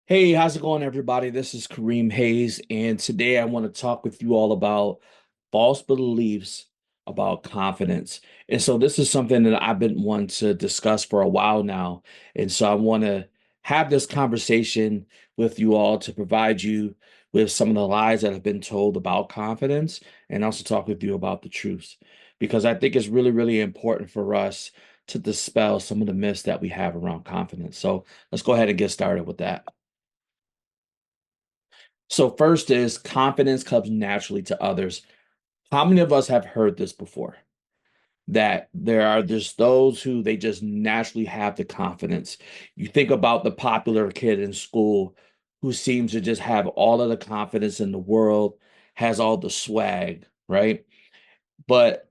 Hey, how's it going, everybody? This is Kareem Hayes, and today I want to talk with you all about false beliefs about confidence. And so, this is something that I've been wanting to discuss for a while now. And so, I want to have this conversation with you all to provide you with some of the lies that have been told about confidence and also talk with you about the truths. Because I think it's really, really important for us to dispel some of the myths that we have around confidence. So, let's go ahead and get started with that. So first is confidence comes naturally to others. How many of us have heard this before? That there are just those who they just naturally have the confidence. You think about the popular kid in school who seems to just have all of the confidence in the world, has all the swag, right? But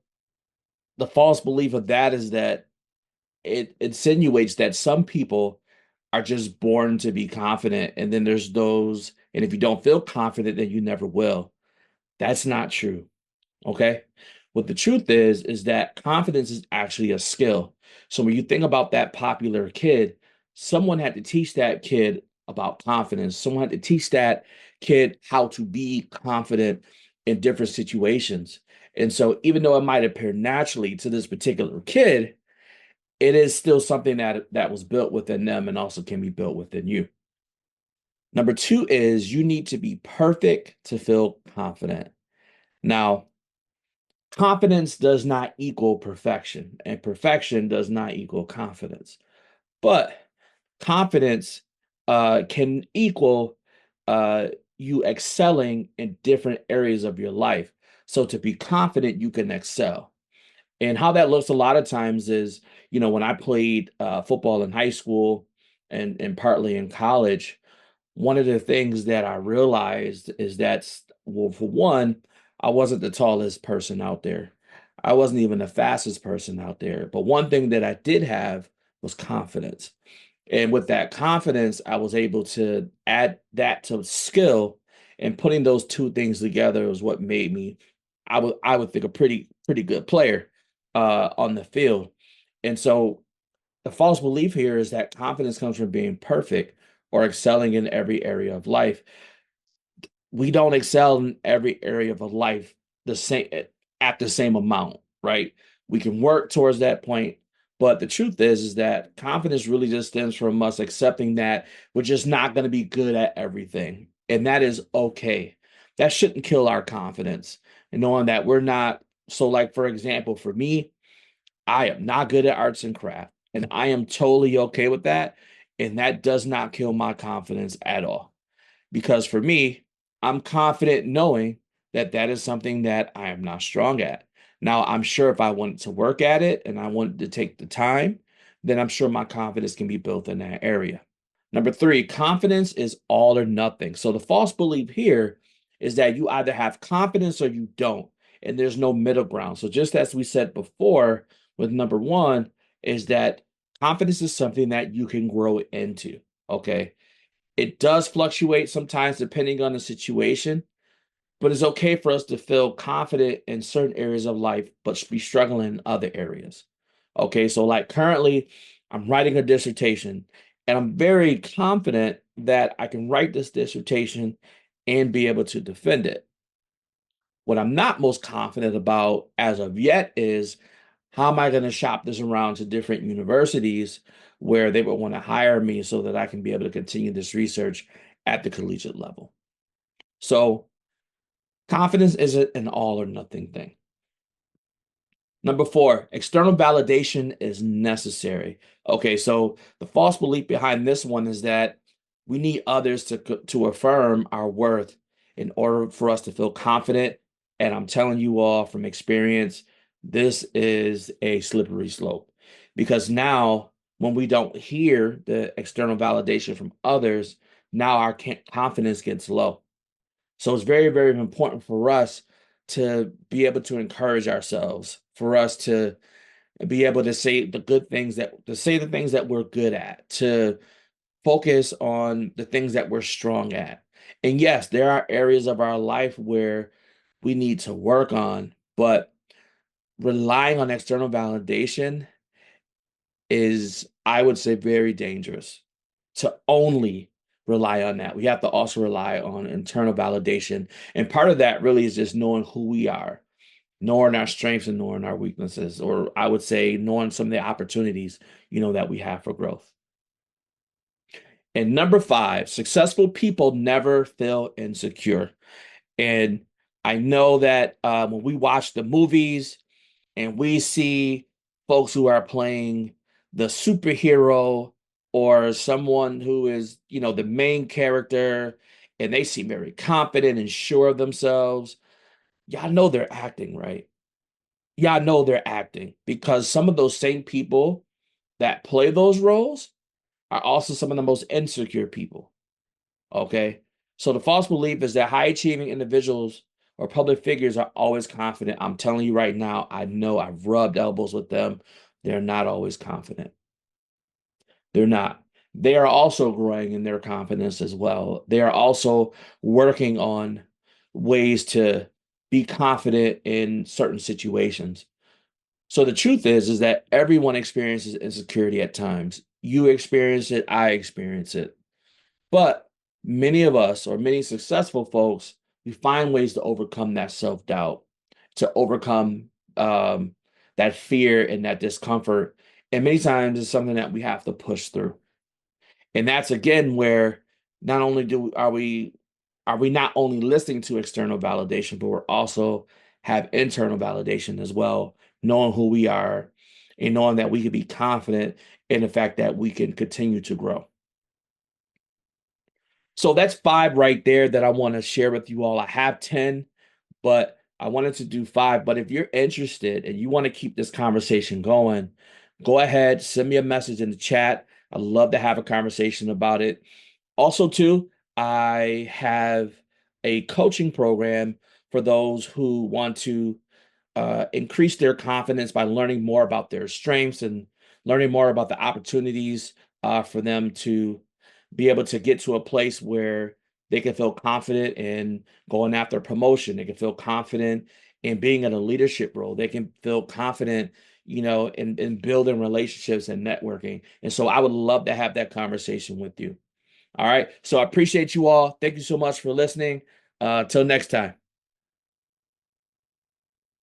the false belief of that is that it insinuates that some people are just born to be confident, and then there's those, and if you don't feel confident, then you never will. That's not true. Okay. What the truth is that confidence is actually a skill. So when you think about that popular kid, someone had to teach that kid about confidence. Someone had to teach that kid how to be confident in different situations. And so even though it might appear naturally to this particular kid, it is still something that was built within them and also can be built within you. Number two is you need to be perfect to feel confident. Now, confidence does not equal perfection, and perfection does not equal confidence. But confidence can equal you excelling in different areas of your life. So to be confident, you can excel. And how that looks a lot of times is, when I played football in high school and partly in college, one of the things that I realized is that, well, for one, I wasn't the tallest person out there. I wasn't even the fastest person out there. But one thing that I did have was confidence. And with that confidence, I was able to add that to skill, and putting those two things together was what made me, I would think, a pretty good player on the field. And so the false belief here is that confidence comes from being perfect or excelling in every area of life. We don't excel in every area of a life the same at the same amount, right? We can work towards that point, but the truth is that confidence really just stems from us accepting that we're just not going to be good at everything, and that is okay. That shouldn't kill our confidence, and knowing that we're not. So, like for example, for me, I am not good at arts and craft, and I am totally okay with that. And that does not kill my confidence at all. Because for me, I'm confident knowing that that is something that I am not strong at. Now, I'm sure if I wanted to work at it and I wanted to take the time, then I'm sure my confidence can be built in that area. Number three, confidence is all or nothing. So the false belief here is that you either have confidence or you don't, and there's no middle ground. So just as we said before with number one, is that confidence is something that you can grow into. Okay. It does fluctuate sometimes depending on the situation, but it's okay for us to feel confident in certain areas of life, but be struggling in other areas. Okay, so like currently, I'm writing a dissertation, and I'm very confident that I can write this dissertation and be able to defend it. What I'm not most confident about as of yet is how am I going to shop this around to different universities where they would want to hire me so that I can be able to continue this research at the collegiate level. So confidence isn't an all or nothing thing. Number four, external validation is necessary. Okay, so the false belief behind this one is that we need others to affirm our worth in order for us to feel confident. And I'm telling you all from experience, this is a slippery slope because now when we don't hear the external validation from others, now our confidence gets low. So it's very, very important for us to be able to encourage ourselves, for us to be able to say the good things to say the things that we're good at, to focus on the things that we're strong at. And yes, there are areas of our life where we need to work on, but relying on external validation is, I would say, very dangerous to only rely on that. We have to also rely on internal validation. And part of that really is just knowing who we are, knowing our strengths and knowing our weaknesses, or I would say knowing some of the opportunities, that we have for growth. And number five, successful people never feel insecure. And I know that when we watch the movies and we see folks who are playing the superhero or someone who is, the main character, and they seem very confident and sure of themselves, y'all know they're acting, right? Y'all know they're acting because some of those same people that play those roles are also some of the most insecure people. Okay. So the false belief is that high achieving individuals or public figures are always confident. I'm telling you right now, I know I've rubbed elbows with them. They're not always confident. They're not. They are also growing in their confidence as well. They are also working on ways to be confident in certain situations. So the truth is that everyone experiences insecurity at times. You experience it, I experience it. But many of us, or many successful folks, we find ways to overcome that self-doubt, to overcome that fear and that discomfort. And many times it's something that we have to push through. And that's again where not only are we not only listening to external validation, but we're also have internal validation as well, knowing who we are and knowing that we can be confident in the fact that we can continue to grow. So that's five right there that I want to share with you all. I have 10, but I wanted to do five. But if you're interested and you want to keep this conversation going, go ahead, send me a message in the chat. I'd love to have a conversation about it. Also, too, I have a coaching program for those who want to increase their confidence by learning more about their strengths and learning more about the opportunities for them to be able to get to a place where they can feel confident in going after a promotion. They can feel confident in being in a leadership role. They can feel confident, in building relationships and networking. And so I would love to have that conversation with you. All right. So I appreciate you all. Thank you so much for listening. Till next time.